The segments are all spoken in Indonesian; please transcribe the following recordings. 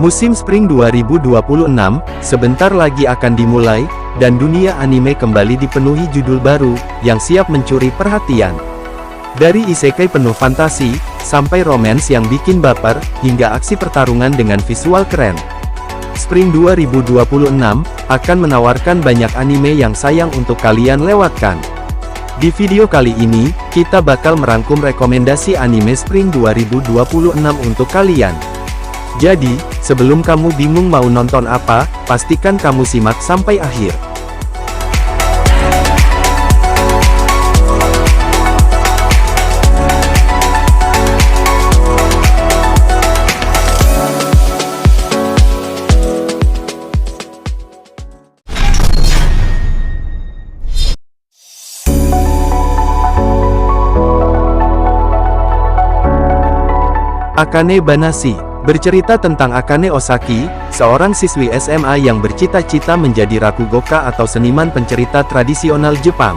Musim Spring 2026, sebentar lagi akan dimulai, dan dunia anime kembali dipenuhi judul baru, yang siap mencuri perhatian. Dari isekai penuh fantasi, sampai romance yang bikin baper, hingga aksi pertarungan dengan visual keren. Spring 2026, akan menawarkan banyak anime yang sayang untuk kalian lewatkan. Di video kali ini, kita bakal merangkum rekomendasi anime Spring 2026 untuk kalian. Jadi, sebelum kamu bingung mau nonton apa, pastikan kamu simak sampai akhir. Akane Banashi bercerita tentang Akane Osaki, seorang siswi SMA yang bercita-cita menjadi rakugoka atau seniman pencerita tradisional Jepang.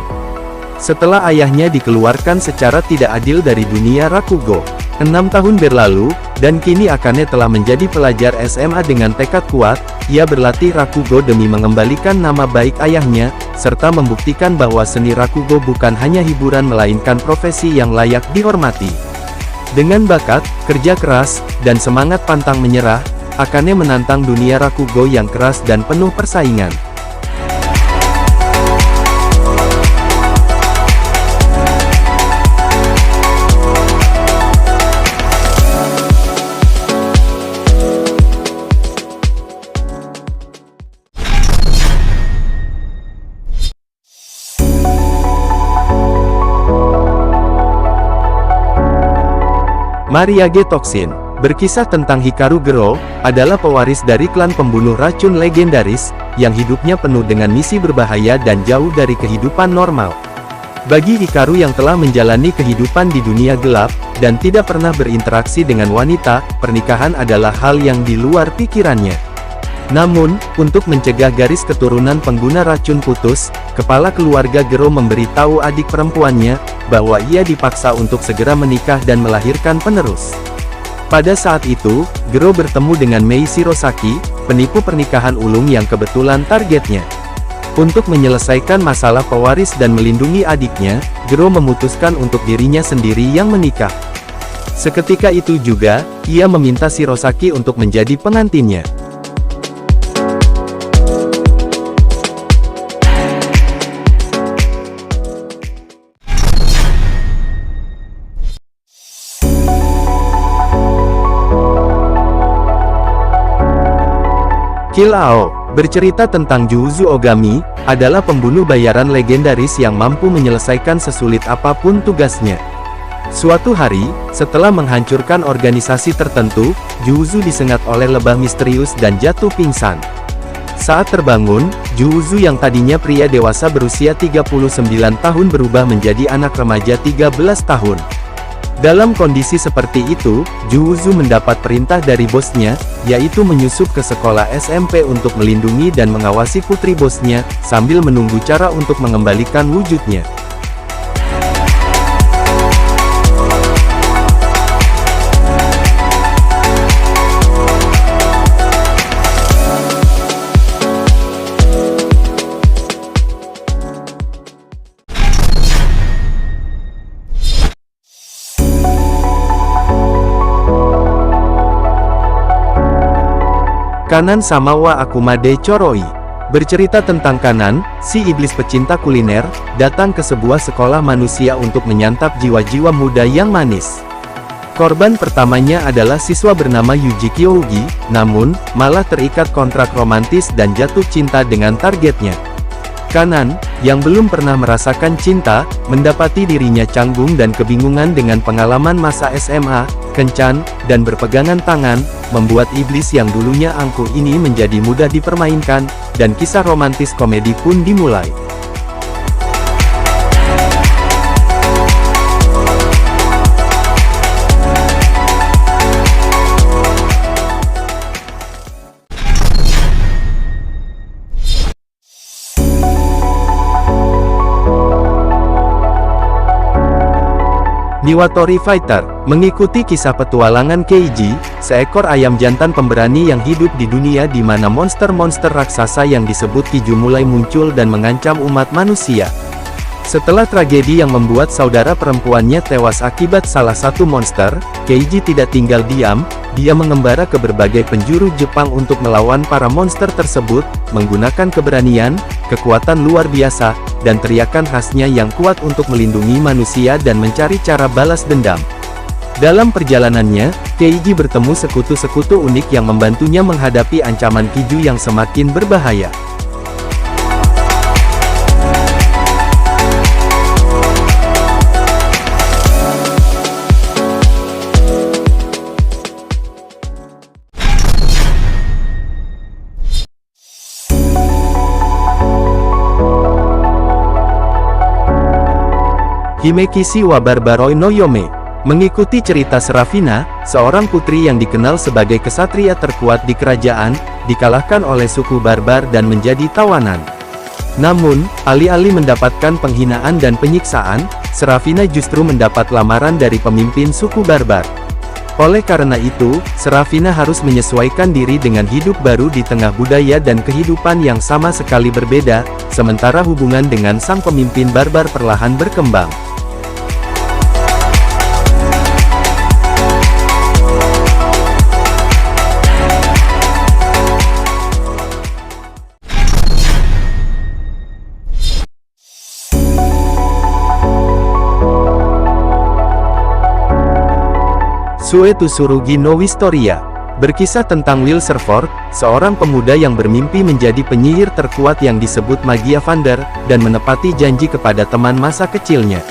Setelah ayahnya dikeluarkan secara tidak adil dari dunia rakugo 6 tahun berlalu, dan kini Akane telah menjadi pelajar SMA dengan tekad kuat. Ia berlatih rakugo demi mengembalikan nama baik ayahnya, serta membuktikan bahwa seni rakugo bukan hanya hiburan melainkan profesi yang layak dihormati. Dengan bakat, kerja keras, dan semangat pantang menyerah, Akane menantang dunia rakugo yang keras dan penuh persaingan. Mariage Toxin, berkisah tentang Hikaru Gero, adalah pewaris dari klan pembunuh racun legendaris, yang hidupnya penuh dengan misi berbahaya dan jauh dari kehidupan normal. Bagi Hikaru yang telah menjalani kehidupan di dunia gelap, dan tidak pernah berinteraksi dengan wanita, pernikahan adalah hal yang di luar pikirannya. Namun, untuk mencegah garis keturunan pengguna racun putus, kepala keluarga Gero memberitahu adik perempuannya, bahwa ia dipaksa untuk segera menikah dan melahirkan penerus. Pada saat itu, Gero bertemu dengan Mei Shirosaki, penipu pernikahan ulung yang kebetulan targetnya. Untuk menyelesaikan masalah pewaris dan melindungi adiknya, Gero memutuskan untuk dirinya sendiri yang menikah. Seketika itu juga, ia meminta Shirosaki untuk menjadi pengantinnya. Kill Ao, bercerita tentang Juuzu Ogami, adalah pembunuh bayaran legendaris yang mampu menyelesaikan sesulit apapun tugasnya. Suatu hari, setelah menghancurkan organisasi tertentu, Juuzu disengat oleh lebah misterius dan jatuh pingsan. Saat terbangun, Juuzu yang tadinya pria dewasa berusia 39 tahun berubah menjadi anak remaja 13 tahun. Dalam kondisi seperti itu, Juuzu mendapat perintah dari bosnya, yaitu menyusup ke sekolah SMP untuk melindungi dan mengawasi putri bosnya, sambil menunggu cara untuk mengembalikan wujudnya. Kanan Samawa Akumade Choroi, bercerita tentang Kanan, si iblis pecinta kuliner, datang ke sebuah sekolah manusia untuk menyantap jiwa-jiwa muda yang manis. Korban pertamanya adalah siswa bernama Yuji Kyougi, namun, malah terikat kontrak romantis dan jatuh cinta dengan targetnya. Kanan, yang belum pernah merasakan cinta, mendapati dirinya canggung dan kebingungan dengan pengalaman masa SMA, kencan, dan berpegangan tangan, membuat iblis yang dulunya angkuh ini menjadi mudah dipermainkan, dan kisah romantis komedi pun dimulai. Niwatori Fighter, mengikuti kisah petualangan Keiji, seekor ayam jantan pemberani yang hidup di dunia di mana monster-monster raksasa yang disebut Kiju mulai muncul dan mengancam umat manusia. Setelah tragedi yang membuat saudara perempuannya tewas akibat salah satu monster, Keiji tidak tinggal diam, dia mengembara ke berbagai penjuru Jepang untuk melawan para monster tersebut, menggunakan keberanian, kekuatan luar biasa, dan teriakan khasnya yang kuat untuk melindungi manusia dan mencari cara balas dendam. Dalam perjalanannya, Keiji bertemu sekutu-sekutu unik yang membantunya menghadapi ancaman Kiju yang semakin berbahaya. Himekishi wa Barbaroi no Yome. Mengikuti cerita Serafina, seorang putri yang dikenal sebagai kesatria terkuat di kerajaan, dikalahkan oleh suku barbar dan menjadi tawanan. Namun, alih-alih mendapatkan penghinaan dan penyiksaan, Serafina justru mendapat lamaran dari pemimpin suku barbar. Oleh karena itu, Serafina harus menyesuaikan diri dengan hidup baru di tengah budaya dan kehidupan yang sama sekali berbeda, sementara hubungan dengan sang pemimpin barbar perlahan berkembang. Suetu Tsurugi no Wistoria, berkisah tentang Will Serford, seorang pemuda yang bermimpi menjadi penyihir terkuat yang disebut Magia Vander, dan menepati janji kepada teman masa kecilnya.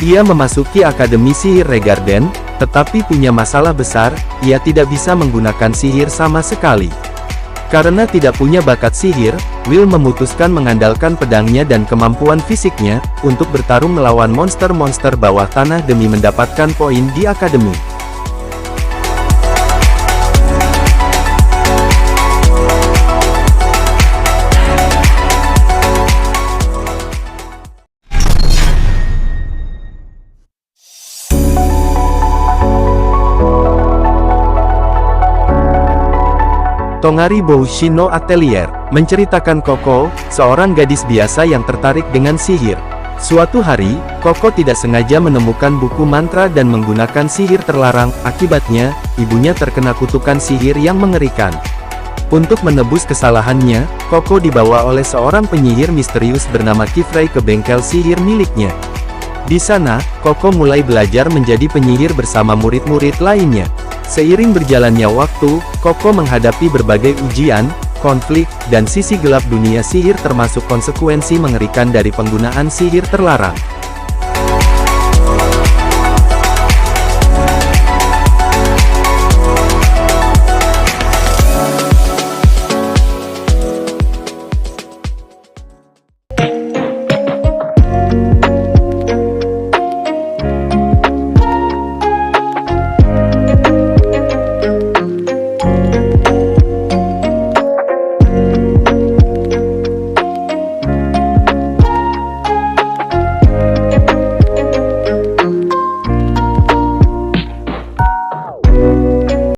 Ia memasuki Akademi Sihir Regarden, tetapi punya masalah besar, ia tidak bisa menggunakan sihir sama sekali. Karena tidak punya bakat sihir, Will memutuskan mengandalkan pedangnya dan kemampuan fisiknya, untuk bertarung melawan monster-monster bawah tanah demi mendapatkan poin di akademi. Tongari Boushi no Atelier, menceritakan Koko, seorang gadis biasa yang tertarik dengan sihir. Suatu hari, Koko tidak sengaja menemukan buku mantra dan menggunakan sihir terlarang, akibatnya, ibunya terkena kutukan sihir yang mengerikan. Untuk menebus kesalahannya, Koko dibawa oleh seorang penyihir misterius bernama Kifrey ke bengkel sihir miliknya. Di sana, Koko mulai belajar menjadi penyihir bersama murid-murid lainnya. Seiring berjalannya waktu, Koko menghadapi berbagai ujian, konflik, dan sisi gelap dunia sihir termasuk konsekuensi mengerikan dari penggunaan sihir terlarang.